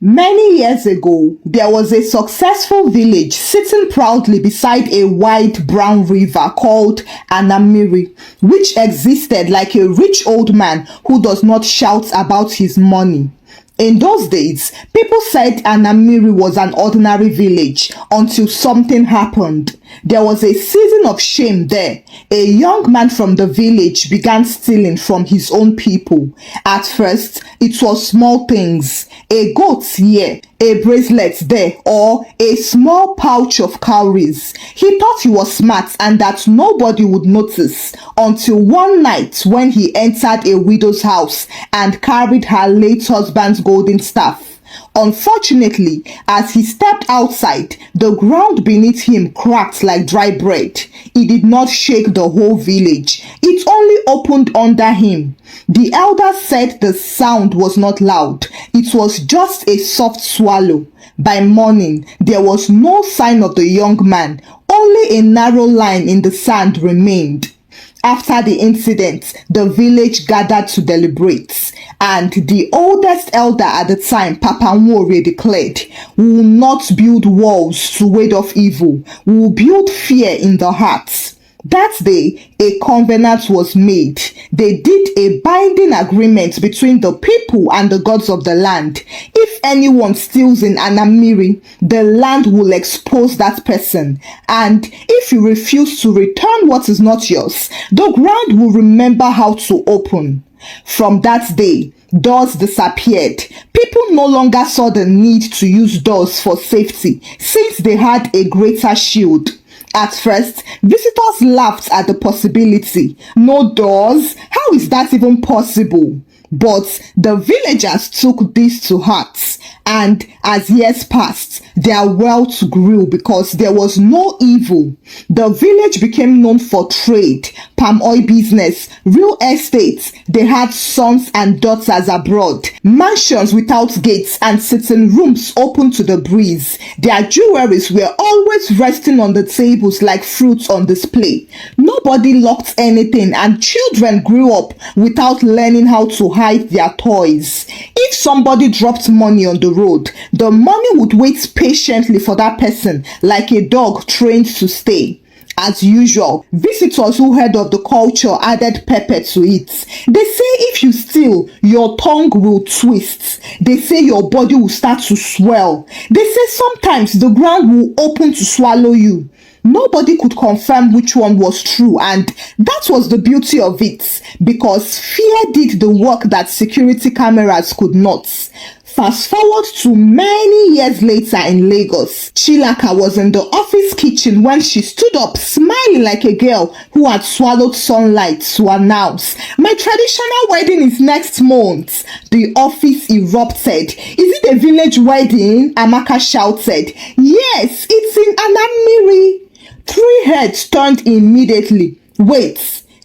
Many years ago, there was a successful village sitting proudly beside a wide brown river called Anamiri, which existed like a rich old man who does not shout about his money. In those days, people said Anamiri was an ordinary village until something happened. There was a season of shame there. A young man from the village began stealing from his own people. At first, it was small things. A goat here, a bracelet there, or a small pouch of cowries. He thought he was smart and that nobody would notice until one night when he entered a widow's house and carried her late husband's golden staff. Unfortunately, as he stepped outside, the ground beneath him cracked like dry bread. It did not shake the whole village. It only opened under him. The elders said the sound was not loud. It was just a soft swallow. By morning, there was no sign of the young man. Only a narrow line in the sand remained. After the incident, the village gathered to deliberate, and the oldest elder at the time, Papa Nwore, declared, "We will not build walls to ward off evil. We will build fear in the hearts." That day, a covenant was made. They did a binding agreement between the people and the gods of the land. If anyone steals in Anamiri, the land will expose that person. And if you refuse to return what is not yours, the ground will remember how to open. From that day, doors disappeared. People no longer saw the need to use doors for safety since they had a greater shield. At first, visitors laughed at the possibility. No doors? How is that even possible? But the villagers took this to heart, and as years passed, their wealth grew because there was no evil. The village became known for trade, palm oil business, real estate. They had sons and daughters abroad, mansions without gates and sitting rooms open to the breeze. Their jewelries were always resting on the tables like fruits on display. Nobody locked anything, and children grew up without learning how to hide their toys. If somebody dropped money on the road, the money would wait patiently for that person like a dog trained to stay. As usual, visitors who heard of the culture added pepper to it. They say if you steal, your tongue will twist. They say your body will start to swell. They say sometimes the ground will open to swallow you. Nobody could confirm which one was true, and that was the beauty of it, because fear did the work that security cameras could not. Fast forward to many years later in Lagos, Chilaka was in the office kitchen when she stood up smiling like a girl who had swallowed sunlight to announce, "My traditional wedding is next month." The office erupted. "Is it a village wedding?" Amaka shouted. "Yes, it's in Anamiri." 3 heads turned immediately. "Wait,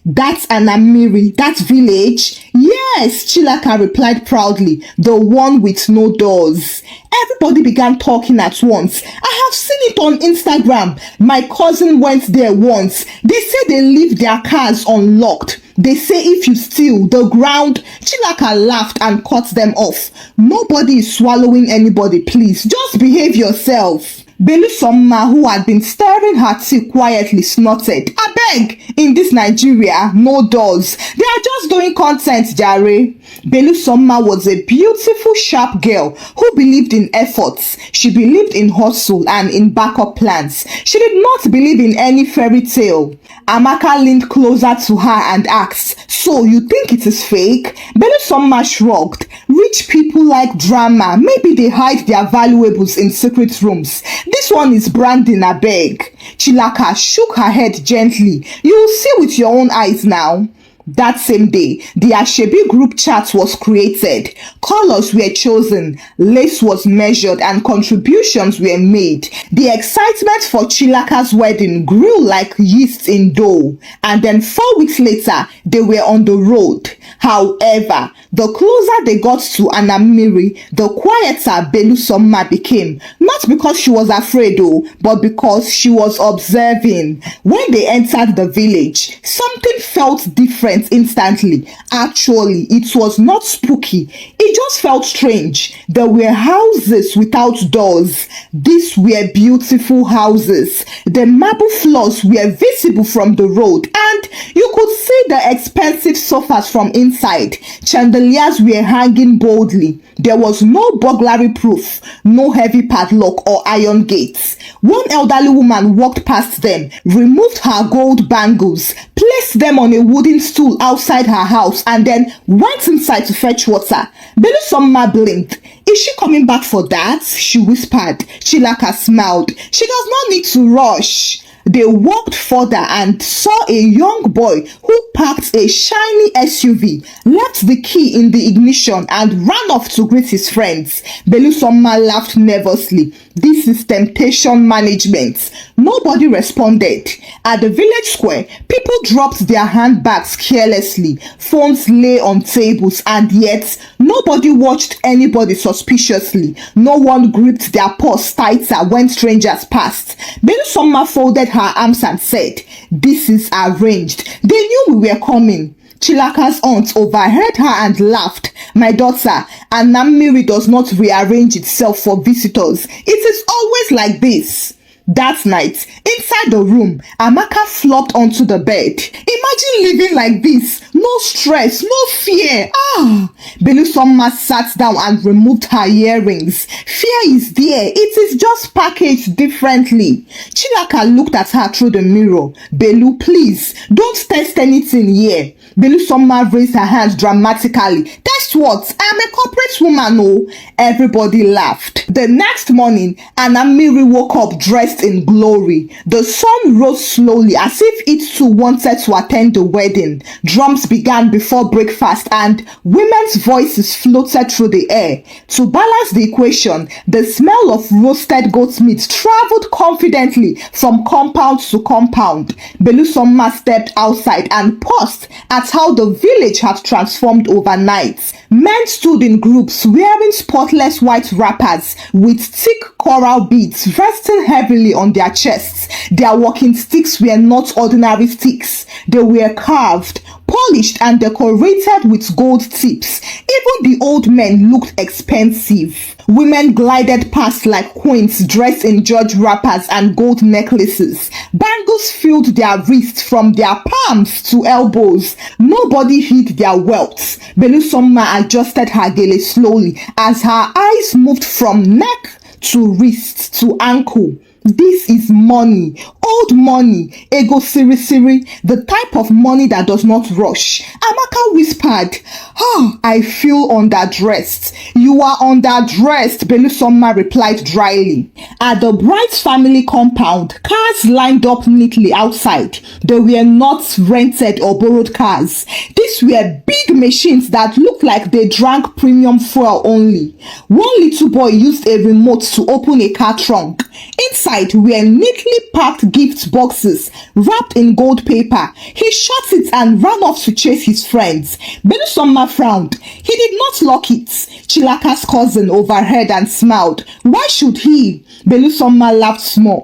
that's Anamiri, that village?" "Yes," Chilaka replied proudly, "the one with no doors." Everybody began talking at once. "I have seen it on Instagram. My cousin went there once. They say they leave their cars unlocked. They say if you steal, the ground..." Chilaka laughed and cut them off. "Nobody is swallowing anybody, please. Just behave yourself." Belu, who had been stirring her tea quietly, snorted. "Abeg, in this Nigeria, no doors. They are just doing content, jare." Belu was a beautiful, sharp girl who believed in efforts. She believed in hustle and in backup plans. She did not believe in any fairy tale. Amaka leaned closer to her and asked, "So you think it is fake?" Belu shrugged. "Rich people like drama. Maybe they hide their valuables in secret rooms. This one is branding, abeg." Chilaka shook her head gently. "You will see with your own eyes now." That same day, the Ashebi group chat was created. Colors were chosen, lace was measured, and contributions were made. The excitement for Chilaka's wedding grew like yeast in dough. And then 4 weeks later, they were on the road. However, the closer they got to Anamiri, the quieter Belu became. Not because she was afraid though, but because she was observing. When they entered the village, something felt different different instantly. Actually, it was not spooky. It just felt strange. There were houses without doors. These were beautiful houses. The marble floors were visible from the road, and you could see the expensive sofas from inside. Chandeliers were hanging boldly. There was no burglary proof, no heavy padlock or iron gates. One elderly woman walked past them, removed her gold bangles, placed them on a wooden stool outside her house, and then went inside to fetch water. Belu Somma blinked. Is she coming back for that? She whispered. Chilaka smiled. She does not need to rush. They walked further and saw a young boy who parked a shiny SUV, left the key in the ignition, and ran off to greet his friends. Belu Somma laughed nervously. This is temptation management. Nobody responded. At the village square, people dropped their handbags carelessly. Phones lay on tables, and yet nobody watched anybody suspiciously. No one gripped their purse tighter when strangers passed. Belu Somma folded her arms and said, "This is arranged. They knew we were coming." Chilaka's aunt overheard her and laughed. "My daughter, Anamiri does not rearrange itself for visitors. It is always like this." That night, inside the room, Amaka flopped onto the bed. Imagine living like this. No stress, no fear. Belu Somma sat down and removed her earrings. Fear is there. It is just packaged differently. Chilaka looked at her through the mirror. "Belu, please, don't test anything here." Belu Somma raised her hands dramatically. "Test what? I'm a corporate woman, oh." Everybody laughed. The next morning, Anamiri woke up dressed in glory. The sun rose slowly as if it too wanted to attend the wedding. Drums began before breakfast and women's voices floated through the air. To balance the equation, the smell of roasted goat's meat traveled confidently from compound to compound. Belu Somma stepped outside and paused at how the village had transformed overnight. Men stood in groups wearing spotless white wrappers with thick coral beads resting heavily on their chests. Their walking sticks were not ordinary sticks. They were carved, polished, and decorated with gold tips. Even the old men looked expensive. Women glided past like queens dressed in George wrappers and gold necklaces. Bangles filled their wrists from their palms to elbows. Nobody hid their wealth. Belu Somma adjusted her gele slowly as her eyes moved from neck to wrist to ankle. This is money, old money, ego siri, the type of money that does not rush. Amaka whispered, I feel underdressed." "You are underdressed," Belu Somma replied dryly. At the Bright family compound, cars lined up neatly outside. They were not rented or borrowed cars. These were big machines that looked like they drank premium fuel only. One little boy used a remote to open a car trunk. Inside were neatly packed gift boxes wrapped in gold paper. He shut it and ran off to chase his friends. Belu Somma frowned. He did not lock it. Chilaka's cousin overheard and smiled. "Why should he?" Belu Somma laughed small.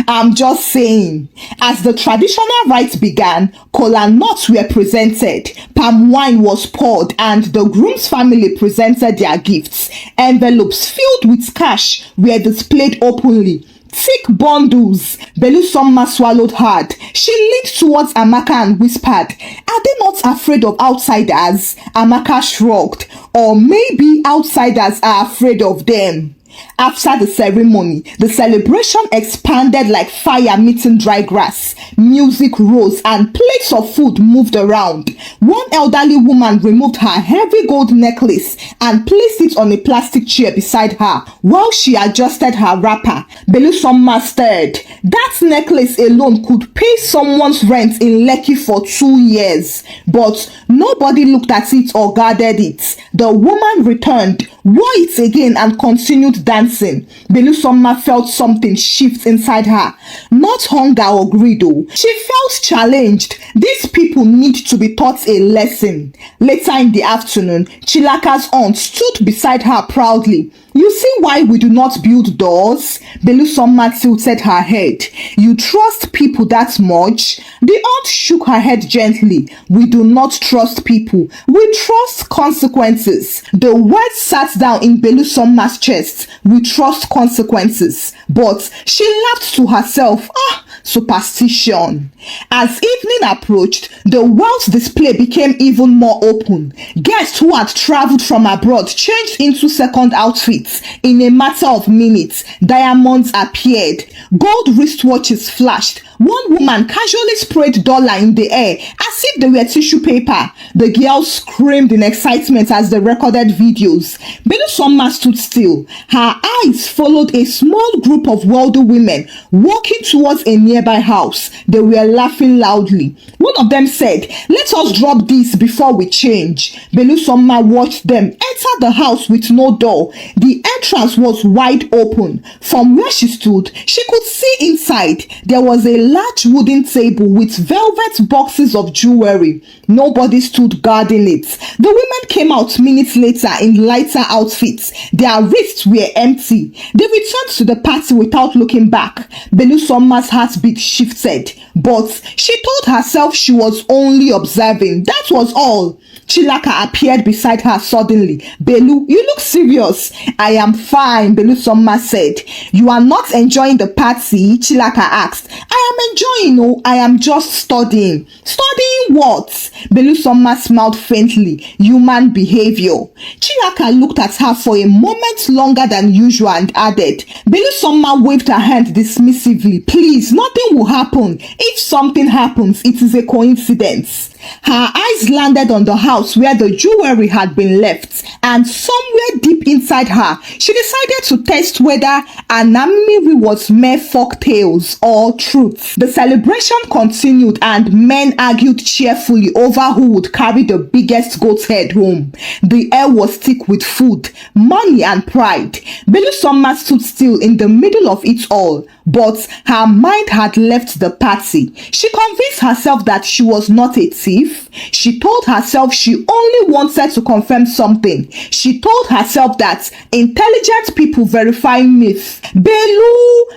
"I'm just saying." As the traditional rites began, kola nuts were presented, palm wine was poured, and the groom's family presented their gifts. Envelopes filled with cash were displayed openly. Thick bundles. Belu Somma swallowed hard. She leaned towards Amaka and whispered, "Are they not afraid of outsiders?" Amaka shrugged. "Or maybe outsiders are afraid of them." After the ceremony, the celebration expanded like fire meeting dry grass. Music rose and plates of food moved around. One elderly woman removed her heavy gold necklace and placed it on a plastic chair beside her while she adjusted her wrapper. Belu Somma stared. That necklace alone could pay someone's rent in Lekki for 2 years. But nobody looked at it or guarded it. The woman returned, wore it again, and continued dancing. Belu Somma felt something shift inside her. Not hunger or greed, though. She felt challenged. These people need to be taught a lesson. Later in the afternoon, Chilaka's aunt stood beside her proudly. You see why we do not build doors? Belu Soma tilted her head. You trust people that much? The aunt shook her head gently. We do not trust people. We trust consequences. The words sat down in Belu Soma's chest. We trust consequences. But she laughed to herself. Superstition. As evening approached, the wealth display became even more open. Guests who had traveled from abroad changed into second outfits. In a matter of minutes, diamonds appeared. Gold wristwatches flashed. One woman casually sprayed dollar in the air as if they were tissue paper. The girls screamed in excitement as they recorded videos. Belu Soma stood still. Her eyes followed a small group of wealthy women walking towards a nearby house. They were laughing loudly. One of them said, "Let us drop this before we change." Belu Soma watched them enter the house with no door. The entrance was wide open. From where she stood, she could see inside. There was a large wooden table with velvet boxes of jewelry. Nobody stood guarding it. The women came out minutes later in lighter outfits. Their wrists were empty. They returned to the party without looking back. Belu Soma's heartbeat shifted, but she told herself she was only observing. That was all. Chilaka appeared beside her suddenly. "Belu, you look serious." "I am fine," Belu Soma said. "You are not enjoying the party?" Chilaka asked. "I am enjoying, no, I am just studying." "Studying what?" Belu Soma smiled faintly. "Human behavior." Chilaka looked at her for a moment longer than usual and added. Belu Soma waved her hand dismissively. "Please, nothing will happen. If something happens, it is a coincidence." Her eyes landed on the house where the jewelry had been left, and somewhere deep inside her, she decided to test whether Anamiri was mere folk tales or truth. The celebration continued and men argued cheerfully over who would carry the biggest goat's head home. The air was thick with food, money and pride. Belu Soma stood still in the middle of it all, but her mind had left the party. She convinced herself that she was not a thief. She told herself she only wanted to confirm something. She told herself that intelligent people verify myths. "Belu!"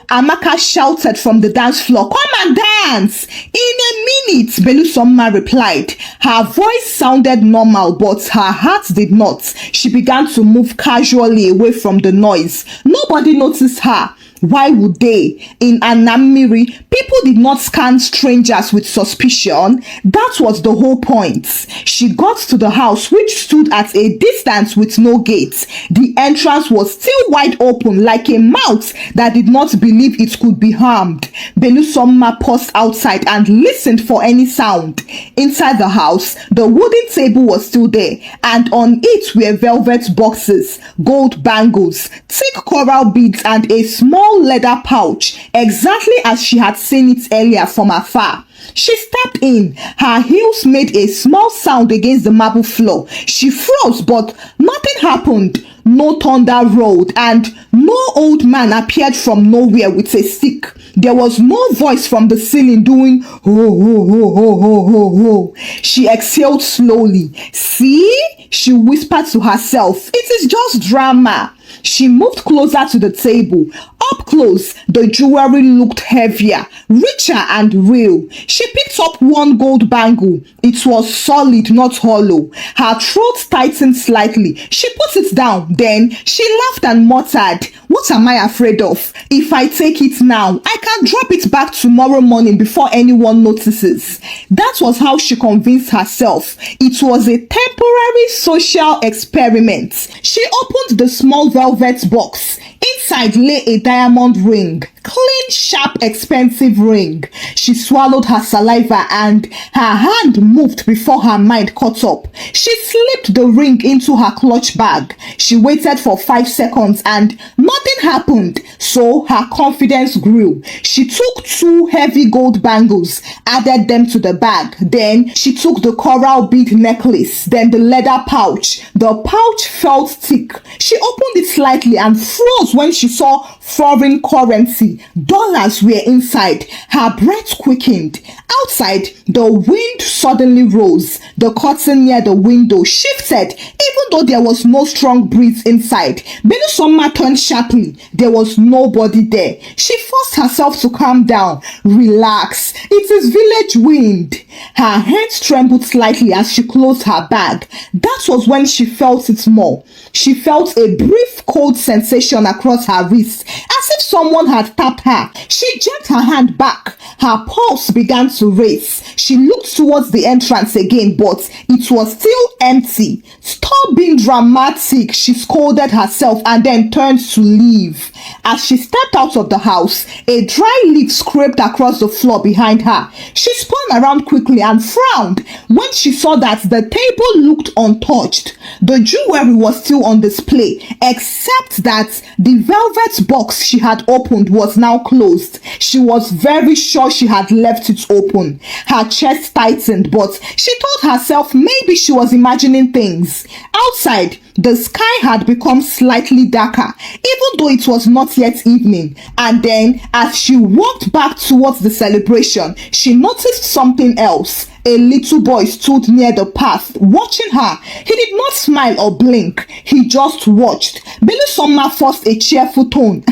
Amaka shouted from the dance floor. "Come and dance!" "In a minute," Belu Soma replied. Her voice sounded normal, but her heart did not. She began to move casually away from the noise. Nobody noticed her. Why would they? In Anamiri, people did not scan strangers with suspicion. That was the whole point. She got to the house, which stood at a distance with no gate. The entrance was still wide open, like a mouth that did not believe it could be harmed. Belu Soma paused outside and listened for any sound. Inside the house, the wooden table was still there, and on it were velvet boxes, gold bangles, thick coral beads, and a small leather pouch, exactly as she had seen it earlier from afar. She stepped in. Her heels made a small sound against the marble floor. She froze, but nothing happened. No thunder rolled, and no old man appeared from nowhere with a stick. There was no voice from the ceiling doing ho ho ho ho ho ho ho. She exhaled slowly. "See?" she whispered to herself. "It is just drama." She moved closer to the table. Up close, the jewelry looked heavier, richer and real. She picked up one gold bangle. It was solid, not hollow. Her throat tightened slightly. She put it down. Then she laughed and muttered, "What am I afraid of? If I take it now, I can drop it back tomorrow morning before anyone notices." That was how she convinced herself. It was a temporary social experiment. She opened the small velvet box. Inside lay a diamond ring. Clean, sharp, expensive ring. She swallowed her saliva and her hand moved before her mind caught up. She slipped the ring into her clutch bag. She waited for 5 seconds and nothing happened, so her confidence grew. She took 2 heavy gold bangles, added them to the bag. Then she took the coral bead necklace, then the leather pouch. The pouch felt thick. She opened it slightly and froze when she saw foreign currency, dollars were inside. Her breath quickened. Outside, the wind suddenly rose. The curtain near the window shifted, even though there was no strong breeze inside. Belu turned sharply. There was nobody there. She forced herself to calm down. Relax. It is village wind. Her hands trembled slightly as she closed her bag. That was when she felt it more. She felt a brief cold sensation across her wrist, as if someone had tapped her. She jerked her hand back. Her pulse began to race. She looked towards the entrance again, but it was still empty. Stop being dramatic, she scolded herself and then turned to leave. As she stepped out of the house, a dry leaf scraped across the floor behind her. She spun around quickly and frowned when she saw that the table looked untouched. The jewelry was still on display, except that the velvet box she had opened was now closed. She was very sure she had left it open. Her chest tightened, but she told herself maybe she was imagining things. Outside, the sky had become slightly darker, even though it was not yet evening. And then, as she walked back towards the celebration, she noticed something else. A little boy stood near the path, watching her. He did not smile or blink. He just watched. Belu forced a cheerful tone.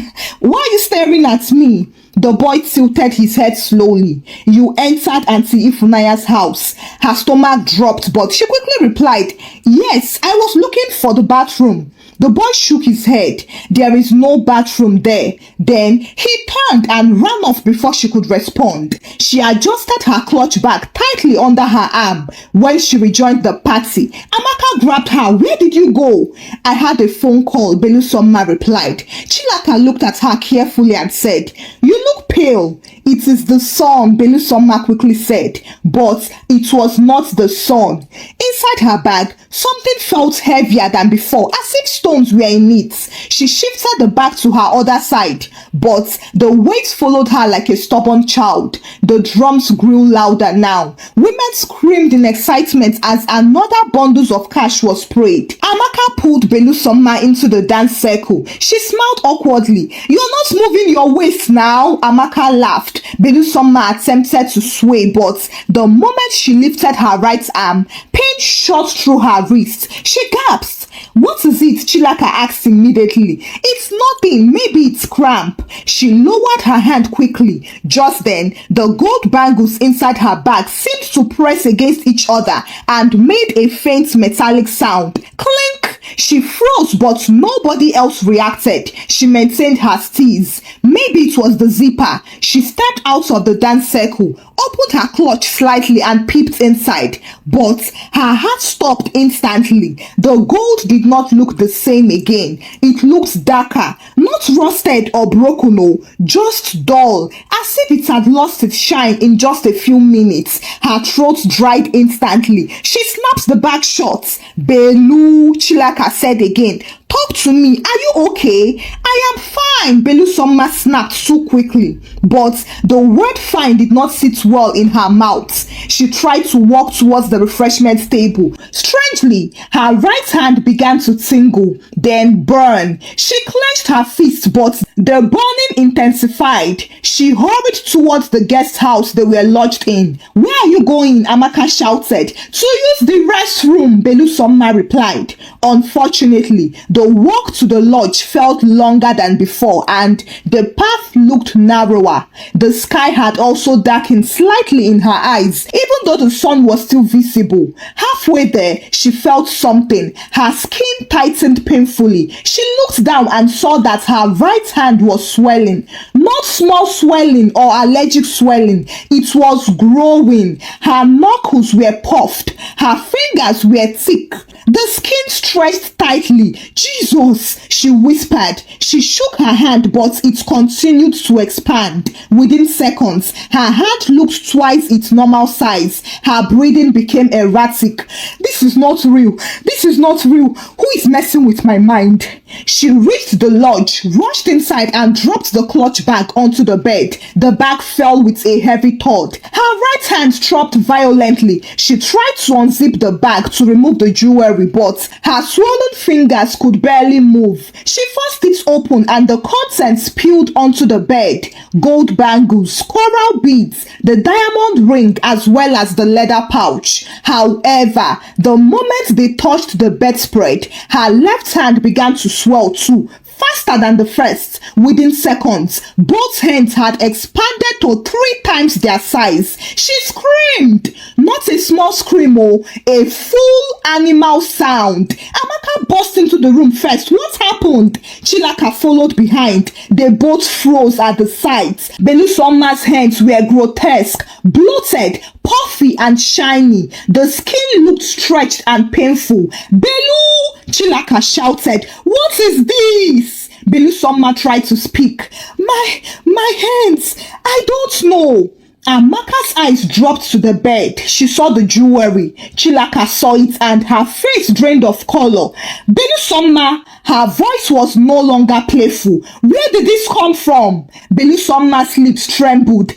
Why are you staring at me? The boy tilted his head slowly. You entered Auntie Ifunaya's house. Her stomach dropped, but she quickly replied, Yes, I was looking for the bathroom. The boy shook his head. There is no bathroom there. Then he turned and ran off before she could respond. She adjusted her clutch bag tightly under her arm. When she rejoined the party, Amaka grabbed her. Where did you go? I had a phone call, Belu replied. Chilaka looked at her carefully and said, You look pale. It is the sun, Belu quickly said. But it was not the sun. Inside her bag, something felt heavier than before, as if stones were in it. She shifted the bag to her other side, but the weight followed her like a stubborn child. The drums grew louder now. Women screamed in excitement as another bundle of cash was sprayed. Amaka pulled Belu into the dance circle. She smiled awkwardly. You're not moving your waist now, Amaka laughed. Belu attempted to sway, but the moment she lifted her right arm, pain shot through her wrist. She gasped. What is it? Chilaka asked immediately. It's nothing. Maybe it's cramp. She lowered her hand quickly. Just then, the gold bangles inside her bag seemed to press against each other and made a faint metallic sound. Clink! She froze, but nobody else reacted. She maintained her steeze. Maybe it was the zipper. She stepped out of the dance circle, opened her clutch slightly and peeped inside. But her heart stopped instantly. The gold did not look the same again. It looked darker, not rusted or broken, no, just dull, as if it had lost its shine in just a few minutes. Her throat dried instantly. She snapped the bag shut. Belu, Chilaka said again. Talk to me. Are you okay? I am fine, Belu snapped so quickly. But the word fine did not sit well in her mouth. She tried to walk towards the refreshment table. Strangely, her right hand began to tingle, then burn. She clenched her fist, but the burning intensified. She hurried towards the guest house they were lodged in. Where are you going? Amaka shouted. To use the restroom, Belu replied. Unfortunately, the walk to the lodge felt longer than before and the path looked narrower. The sky had also darkened slightly in her eyes, even though the sun was still visible. Halfway there, she felt something. Her skin tightened painfully. She looked down and saw that her right hand was swelling. Not small swelling or allergic swelling. It was growing. Her knuckles were puffed. Her fingers were thick. The skin stretched tightly. Jesus, she whispered. She shook her hand, but it continued to expand. Within seconds, her hand looked twice its normal size. Her breathing became erratic. This is not real. This is not real. Who is messing with my mind? She reached the lodge, rushed inside, and dropped the clutch bag onto the bed. The bag fell with a heavy thud. Her right hand dropped violently. She tried to unzip the bag to remove the jewelry, but her swollen fingers could could barely move. She forced it open and the contents spilled onto the bed. Gold bangles, coral beads, the diamond ring as well as the leather pouch. However, the moment they touched the bedspread, her left hand began to swell too, faster than the first. Within seconds, both hands had expanded to 3 times their size. She screamed. Not a small scream, a full animal sound. Amaka burst into the room first. What happened? Chilaka followed behind. They both froze at the sight. Belu Somma's hands were grotesque, bloated, puffy and shiny. The skin looked stretched and painful. Belu! Chilaka shouted. What is this? Belu Somma tried to speak. My hands, I don't know. Amaka's eyes dropped to the bed. She saw the jewelry. Chilaka saw it and her face drained of color. Belu Somma, her voice was no longer playful. Where did this come from? Belu Somma's lips trembled.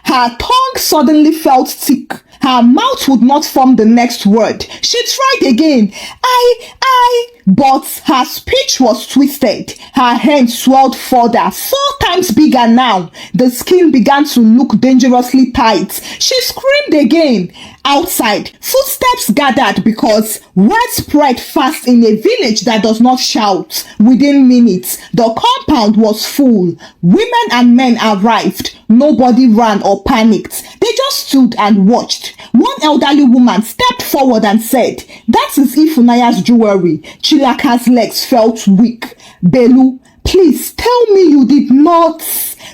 Her tongue suddenly felt thick. Her mouth would not form the next word. She tried again. But her speech was twisted. Her hands swelled further, 4 times bigger now. The skin began to look dangerously tight. She screamed again. Outside, footsteps gathered because word spread fast in a village that does not shout. Within minutes, the compound was full. Women and men arrived. Nobody ran or panicked. They just stood and watched. One elderly woman stepped forward and said, "That is Ifunaya's jewelry." Chilaka's legs felt weak. "Belu, please tell me you did not."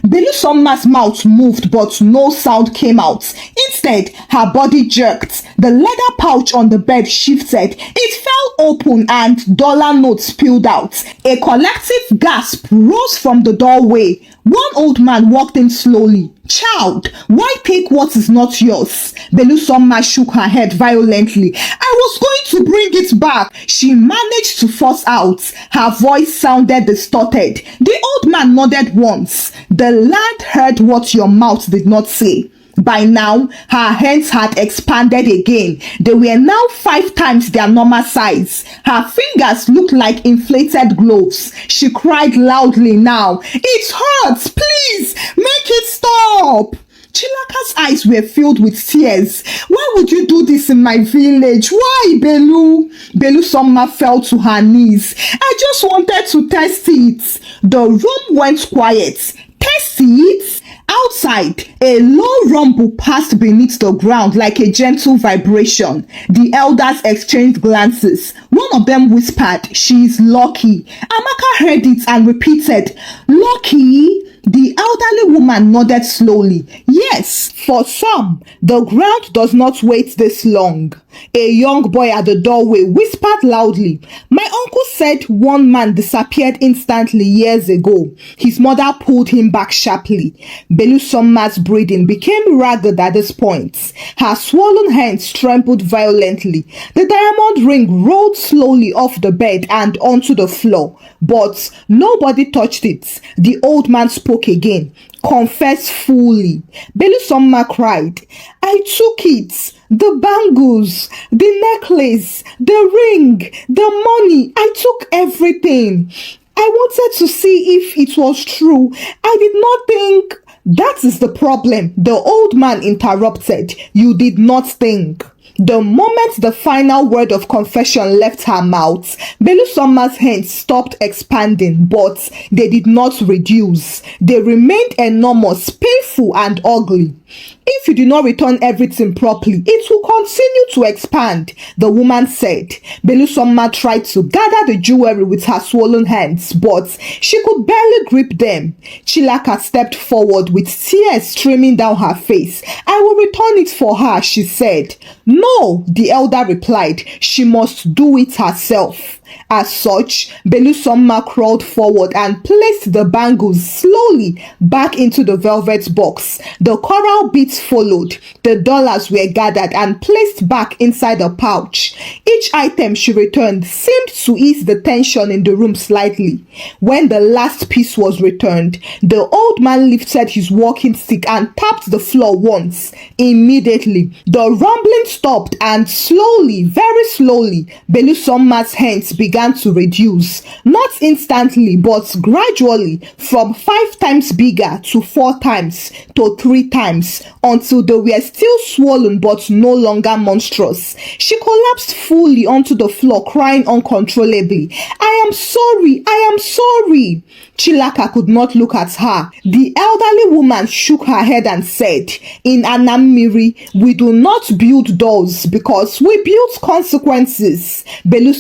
Belu Somma's mouth moved, but no sound came out. Instead, her body jerked. The leather pouch on the bed shifted. It fell open and dollar notes spilled out. A collective gasp rose from the doorway. One old man walked in slowly. "Child, why take what is not yours?" Belu Somma shook her head violently. "I was going to bring it back," she managed to force out. Her voice sounded distorted. The old man nodded once. "The land heard what your mouth did not say." By now, her hands had expanded again. They were now 5 times their normal size. Her fingers looked like inflated gloves. She cried loudly now. "It hurts! Please, make it stop!" Chilaka's eyes were filled with tears. "Why would you do this in my village? Why, Belu?" Belu Somma fell to her knees. "I just wanted to test it." The room went quiet. Test it? Outside, a low rumble passed beneath the ground like a gentle vibration. The elders exchanged glances. One of them whispered, "She is lucky." Amaka heard it and repeated, "Lucky?" The elderly woman nodded slowly. "Yes, for some, the ground does not wait this long." A young boy at the doorway whispered loudly, "My uncle said one man disappeared instantly years ago." His mother pulled him back sharply. Belu Somma's breathing became ragged at this point. Her swollen hands trembled violently. The diamond ring rolled slowly off the bed and onto the floor, but nobody touched it. The old man spoke again. "Confess fully." Belu Somma cried, "I took it. The bangles, the necklace, the ring, the money. I took everything. I wanted to see if it was true. I did not think." "That is the problem," the old man interrupted. "You did not think." The moment the final word of confession left her mouth, Belu Somma's hands stopped expanding, but they did not reduce. They remained enormous, painful, and ugly. "If you do not return everything properly, it will continue to expand," the woman said. Belu Somma tried to gather the jewelry with her swollen hands, but she could barely grip them. Chilaka stepped forward with tears streaming down her face. "I will return it for her," she said. "No," the elder replied. "She must do it herself." As such, Belu Somma crawled forward and placed the bangles slowly back into the velvet box. The coral beads followed. The dollars were gathered and placed back inside the pouch. Each item she returned seemed to ease the tension in the room slightly. When the last piece was returned, the old man lifted his walking stick and tapped the floor once. Immediately, the rumbling stopped and slowly, very slowly, Belu Somma's hands began to reduce, not instantly but gradually, from 5 times bigger to 4 times to 3 times, until they were still swollen but no longer monstrous. She collapsed fully onto the floor, crying uncontrollably. "I am sorry, I am sorry." Chilaka could not look at her. The elderly woman shook her head and said, "In Anamiri, we do not build doors because we build consequences." Belu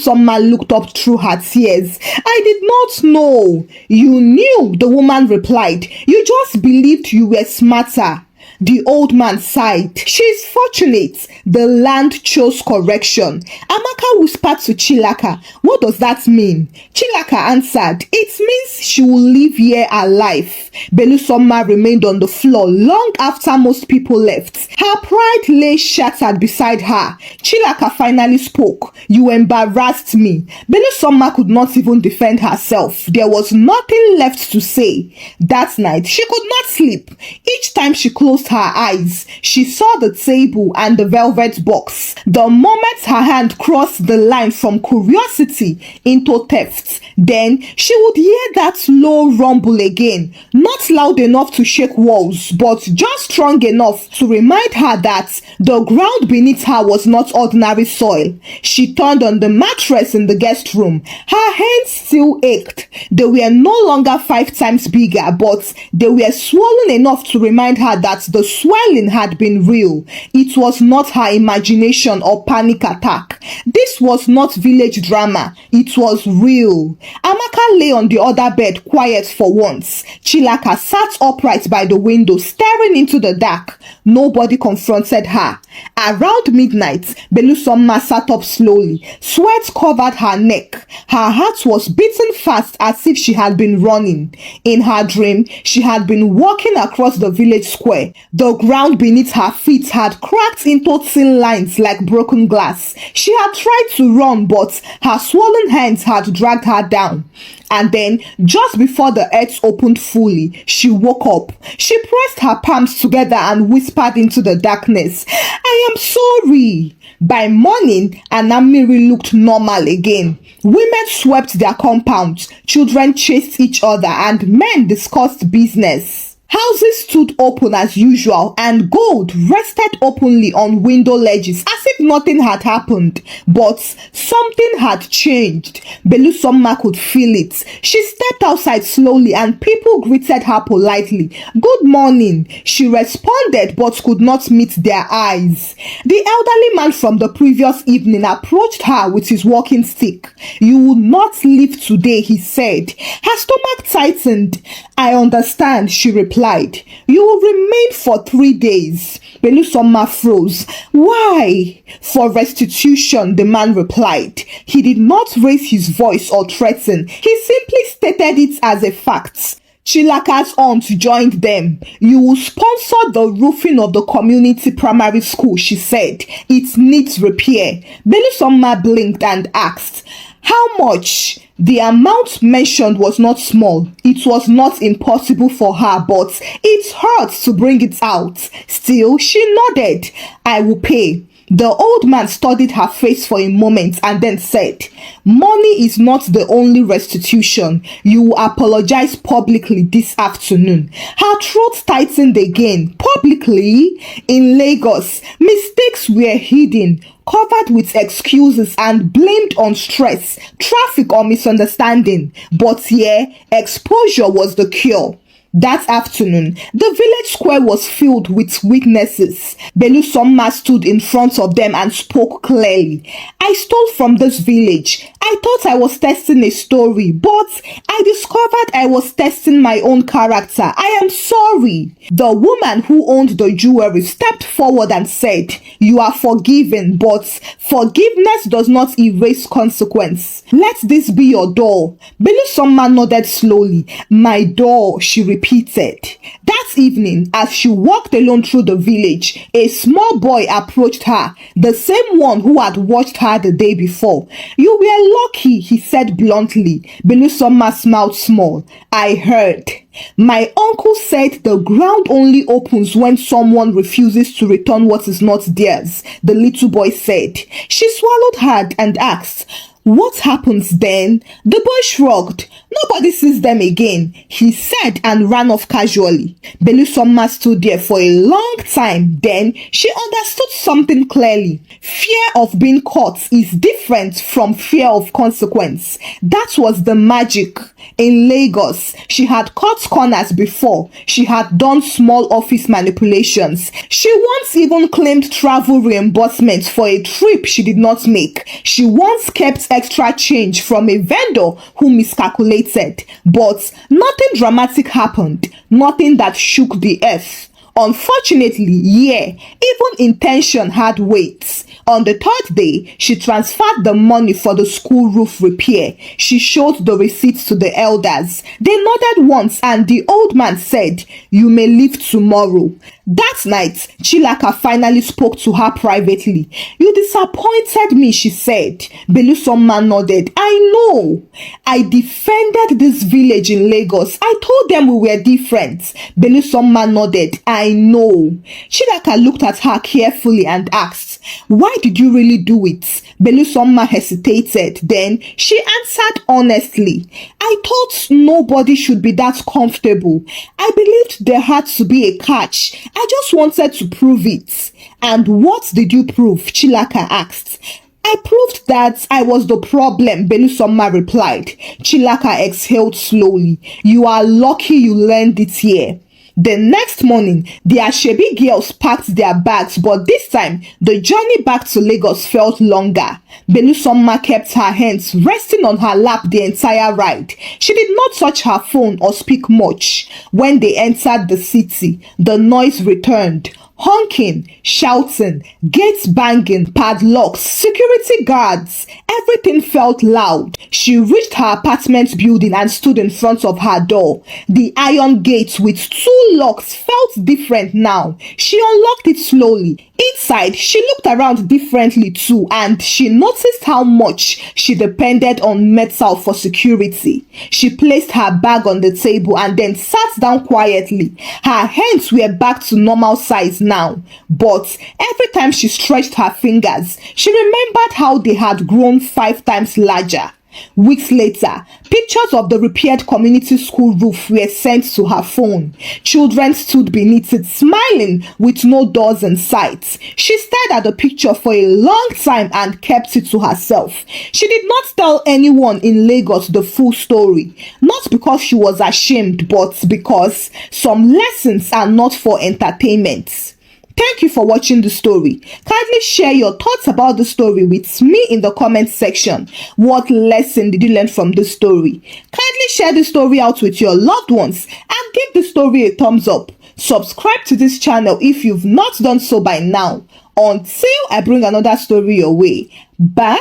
looked up through her tears. "I did not know." "You knew," the woman replied. "You just believed you were smarter." The old man sighed. "She's fortunate. The land chose correction." Amaka whispered to Chilaka, "What does that mean?" Chilaka answered, "It means she will live here alive." Belusoma remained on the floor long after most people left. Her pride lay shattered beside her. Chilaka finally spoke. "You embarrassed me." Belusoma could not even defend herself. There was nothing left to say. That night, she could not sleep. Each time she closed her eyes, she saw the table and the velvet box. The moment her hand crossed the line from curiosity into theft, then she would hear that low rumble again, not loud enough to shake walls, but just strong enough to remind her that the ground beneath her was not ordinary soil. She turned on the mattress in the guest room. Her hands still ached. They were no longer 5 times bigger, but they were swollen enough to remind her that the swelling had been real. It was not her imagination or panic attack. This was not village drama. It was real. Amaka lay on the other bed, quiet for once. Chilaka sat upright by the window, staring into the dark. Nobody confronted her. Around midnight, Belusoma sat up slowly. Sweat covered her neck. Her heart was beating fast as if she had been running. In her dream, she had been walking across the village square. The ground beneath her feet had cracked into thin lines like broken glass. She had tried to run, but her swollen hands had dragged her down. And then, just before the earth opened fully, she woke up. She pressed her palms together and whispered into the darkness, "I am sorry." By morning, Anamiri looked normal again. Women swept their compounds, children chased each other, and men discussed business. Houses stood open as usual, and gold rested openly on window ledges as if nothing had happened. But something had changed. Belusoma could feel it. She stepped outside slowly and people greeted her politely. "Good morning," she responded, but could not meet their eyes. The elderly man from the previous evening approached her with his walking stick. "You will not leave today," he said. Her stomach tightened. "I understand," she replied. "You will remain for 3 days." Belusoma froze. "Why?" "For restitution," the man replied. He did not raise his voice or threaten. He simply stated it as a fact. Chilaka's aunt joined them. "You will sponsor the roofing of the community primary school," she said. "It needs repair." Belusoma blinked and asked, "How much?" The amount mentioned was not small. It was not impossible for her, but it hurt to bring it out. Still, she nodded. "I will pay." The old man studied her face for a moment and then said, "Money is not the only restitution. You will apologize publicly this afternoon." Her throat tightened again. Publicly? In Lagos, mistakes were hidden, covered with excuses and blamed on stress, traffic or misunderstanding. But here, exposure was the cure. That afternoon, the village square was filled with witnesses. Belusoma stood in front of them and spoke clearly. "I stole from this village. I thought I was testing a story, but I discovered I was testing my own character. I am sorry." The woman who owned the jewelry stepped forward and said, "You are forgiven, but forgiveness does not erase consequence. Let this be your door." Belusoma nodded slowly. "My door," she repeated. That evening, as she walked alone through the village, a small boy approached her, the same one who had watched her the day before. "You were lucky," he said bluntly. Belusoma smiled small. "I heard. My uncle said the ground only opens when someone refuses to return what is not theirs," the little boy said. She swallowed hard and asked, What happens then? The boy shrugged. Nobody sees them again, he said, and ran off casually. Belu stood there for a long time. Then she understood something clearly. Fear of being caught is different from fear of consequence. That was the magic. In Lagos, she had cut corners before. She had done small office manipulations. She once even claimed travel reimbursement for a trip she did not make. She once kept extra change from a vendor who miscalculated. But nothing dramatic happened. Nothing that shook the earth. Unfortunately, even intention had weight. On the third day, she transferred the money for the school roof repair. She showed the receipts to the elders. They nodded once and the old man said, "You may leave tomorrow." That night, Chilaka finally spoke to her privately. "You disappointed me," she said. Belu nodded. "I know. I defended this village in Lagos. I told them we were different." Belu nodded. "I know." Chilaka looked at her carefully and asked, "Why did you really do it?" Belu hesitated. Then she answered honestly, "I thought nobody should be that comfortable. I believed there had to be a catch. I just wanted to prove it." "And what did you prove?" Chilaka asked. "I proved that I was the problem," Belu replied. Chilaka exhaled slowly. "You are lucky you learned it here." The next morning, the Ashebi girls packed their bags, but this time, the journey back to Lagos felt longer. Belu kept her hands resting on her lap the entire ride. She did not touch her phone or speak much. When they entered the city, the noise returned. Honking, shouting, gates banging, padlocks, security guards. Everything felt loud. She reached her apartment building and stood in front of her door. The iron gate with 2 locks felt different now. She unlocked it slowly. Inside, she looked around differently too, and she noticed how much she depended on metal for security. She placed her bag on the table and then sat down quietly. Her hands were back to normal size now, but every time she stretched her fingers, she remembered how they had grown 5 times larger. Weeks later, pictures of the repaired community school roof were sent to her phone. Children stood beneath it, smiling with no doors in sight. She stared at the picture for a long time and kept it to herself. She did not tell anyone in Lagos the full story, not because she was ashamed, but because some lessons are not for entertainment. Thank you for watching the story. Kindly share your thoughts about the story with me in the comment section. What lesson did you learn from this story? Kindly share the story out with your loved ones and give the story a thumbs up. Subscribe to this channel if you've not done so by now. Until I bring another story your way. Bye!